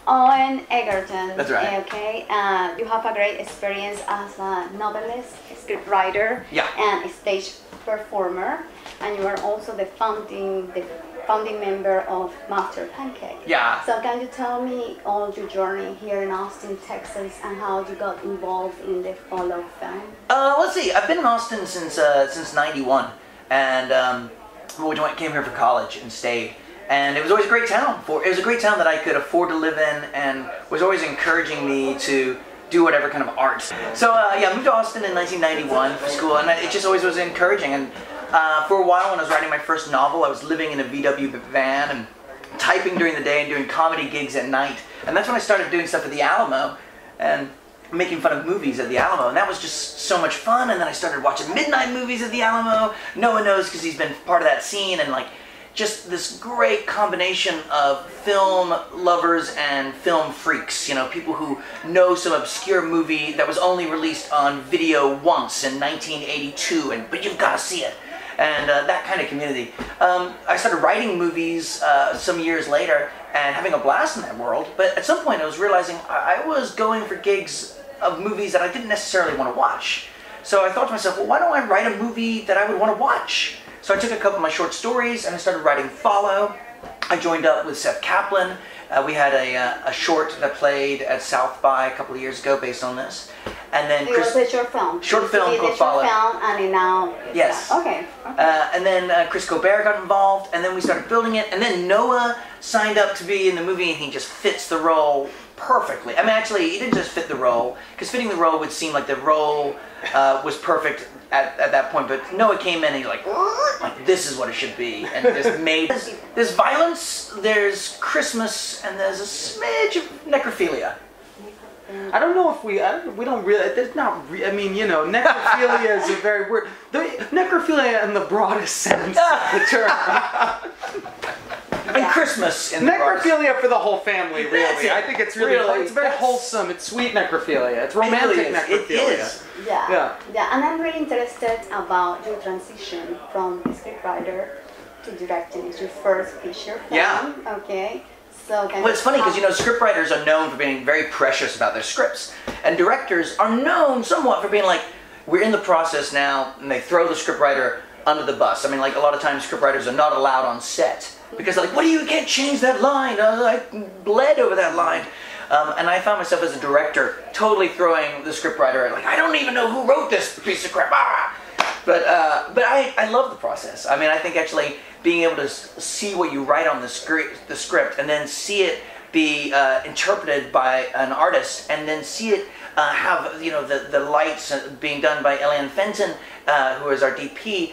Owen Egerton. That's right. Okay, you have a great experience as a novelist, scriptwriter, Yeah. and a stage performer, and you are also the founding member of Master Pancake. Yeah. So can you tell me all your journey here in Austin, Texas, and how you got involved in the Follow film? Let's see. I've been in Austin since '91, and we came here for college and stayed. And it was always a great town. It was a great town that I could afford to live in, and was always encouraging me to do whatever kind of art. So yeah, I moved to Austin in 1991 for school, and it just always was encouraging. And for a while, when I was writing my first novel, I was living in a VW van and typing during the day and doing comedy gigs at night. And that's when I started doing stuff at the Alamo and making fun of movies at the Alamo, and that was just so much fun. And then I started watching midnight movies at the Alamo. Noah knows because he's been part of that scene, and like just this great combination of film lovers and film freaks, you know, people who know some obscure movie that was only released on video once in 1982, but you've got to see it. And that kind of community. I started writing movies some years later and having a blast in that world, but at some point I was realizing I was going for gigs of movies that I didn't necessarily want to watch. So I thought to myself, well, why don't I write a movie that I would want to watch? So I took a couple of my short stories and I started writing Follow. I joined up with Seth Kaplan. We had a short that played at South by a couple of years ago based on this. And then It was a short film. Short film called Follow. Short film, and now it's Yes. Okay. And then Chris Colbert got involved, and then we started building it, and then Noah signed up to be in the movie, and he just fits the role perfectly. I mean, actually, he didn't just fit the role, because fitting the role would seem like the role was perfect at that point, but Noah came in and he's like, this is what it should be, and just made... There's violence, there's Christmas, and there's a smidge of necrophilia. I don't know if we don't really, there's not, I mean, you know, necrophilia is a very word, necrophilia in the broadest sense of the term. And Christmas in the necrophilia for the whole family, That's really. it. I think it's really, it's very wholesome, it's sweet necrophilia, it's romantic It really is. necrophilia. It is. Yeah. And I'm really interested about your transition from scriptwriter to directing. It's your first feature film. Yeah. Okay. So Well, it's funny because, you know, scriptwriters are known for being very precious about their scripts, and directors are known somewhat for being like, we're in the process now, and they throw the scriptwriter under the bus. I mean, like, a lot of times scriptwriters are not allowed on set because they're like, what do you can't change that line? I bled over that line. And I found myself as a director totally throwing the scriptwriter, like, I don't even know who wrote this piece of crap. Ah! But I love the process. I mean, I think actually being able to see what you write on the script and then see it be interpreted by an artist, and then see it have, you know, the lights being done by Eliane Fenton, who is our DP,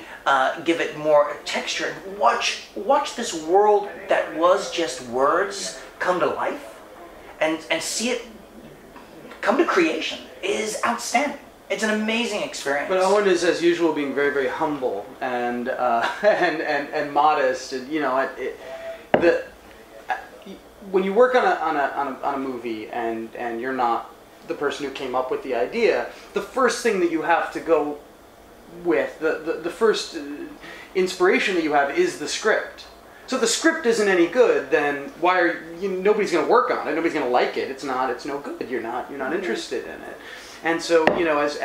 give it more texture. Watch this world that was just words come to life, and see it come to creation is outstanding. It's an amazing experience. But Owen is, as usual, being very, very humble and and modest. And you know, when you work on a movie and you're not the person who came up with the idea, the first thing that you have to go with, the first inspiration that you have is the script. So if the script isn't any good, then why are nobody's going to work on it. Nobody's going to like it. It's no good. You're not interested in it. And so, you know, as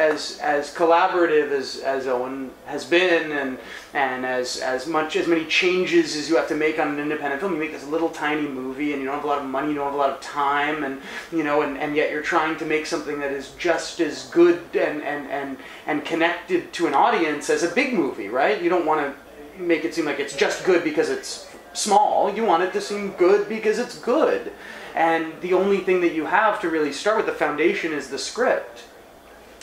collaborative as Owen has been, and as many changes as you have to make on an independent film, you make this little tiny movie, and you don't have a lot of money, you don't have a lot of time, and you know, and yet you're trying to make something that is just as good and connected to an audience as a big movie, right? You don't want to make it seem like it's just good because it's small. You want it to seem good because it's good. And the only thing that you have to really start with, the foundation, is the script.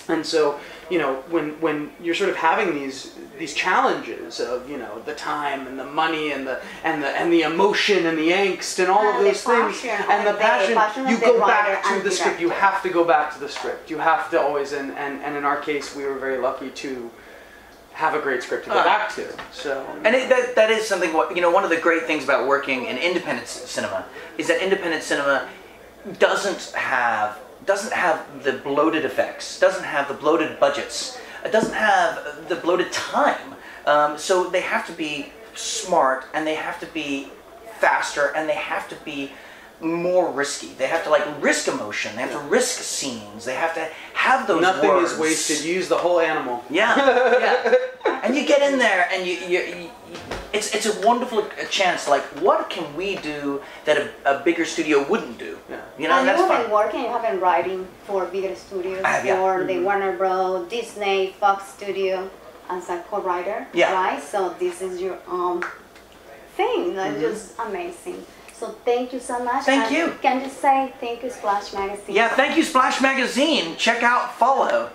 And so, you know, when you're sort of having these challenges of, you know, the time and the money and the emotion and the angst and all of those things and the passion, you go back to the script. You have to go back to the script. You have to always, and in our case, we were very lucky to have a great script to go back to. So, and that is something. You know, one of the great things about working in independent cinema is that independent cinema doesn't have the bloated effects, doesn't have the bloated budgets, it doesn't have the bloated time. So they have to be smart, and they have to be faster, and they have to be more risky. They have to like risk emotion. They have to risk scenes. They have to have those Nothing words. is wasted. Use the whole animal. Yeah, yeah. And you get in there, and it's a wonderful chance. Like, what can we do that a bigger studio wouldn't do? Yeah. You know, and that's you have fun. been working, you have been writing for bigger studios, I have, yeah. for the Warner Bros., Disney, Fox Studio, as a co-writer, Yeah. right? So this is your thing. That's just amazing. So thank you so much. Thank And you. Can you say thank you, Splash Magazine? Yeah, thank you, Splash Magazine. Check out Follow.